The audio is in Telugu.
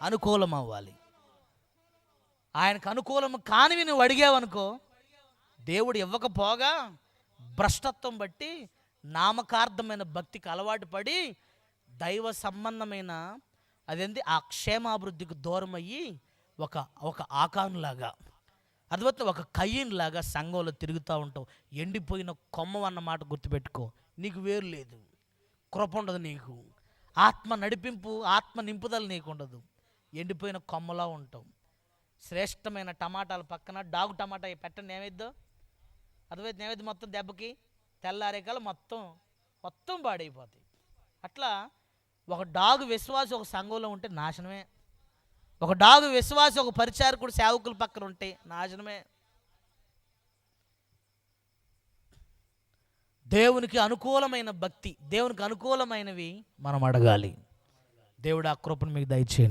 అనుకూలం అవ్వాలి. ఆయనకు అనుకూలం కానివి నువ్వు అడిగావనుకో, దేవుడు ఇవ్వకపోగా భ్రష్టత్వం బట్టి నామకార్థమైన భక్తికి అలవాటు పడి దైవ సంబంధమైన అదేంటి ఆ క్షేమాభివృద్ధికి దూరం అయ్యి ఒక ఒక ఆకానులాగా అదివల్ల ఒక కయ్యన్లాగా సంఘంలో తిరుగుతూ ఉంటావు. ఎండిపోయిన కొమ్మ అన్నమాట గుర్తుపెట్టుకో. నీకు వేరు లేదు, కృప ఉండదు, నీకు ఆత్మ నడిపింపు ఆత్మ నింపుదల నీకు ఉండదు. ఎండిపోయిన కొమ్మలా ఉంటావు. శ్రేష్టమైన టమాటాల పక్కన డాగు టమాటా పెట్టండి, ఏమైద్దో అదివైతే ఏమైంది, మొత్తం దెబ్బకి తెల్లారేకాల మొత్తం పాడైపోతాయి. అట్లా ఒక డాగు విశ్వాసం ఒక సంఘంలో ఉంటే నాశనమే. ఒక డాగు విశ్వాసం ఒక పరిచారకుడు సేవకుల పక్కన ఉంటే నాశనమే. దేవునికి అనుకూలమైన భక్తి, దేవునికి అనుకూలమైనవి మనం అడగాలి. దేవుడు ఆ కృపను మీకు దయచేయను.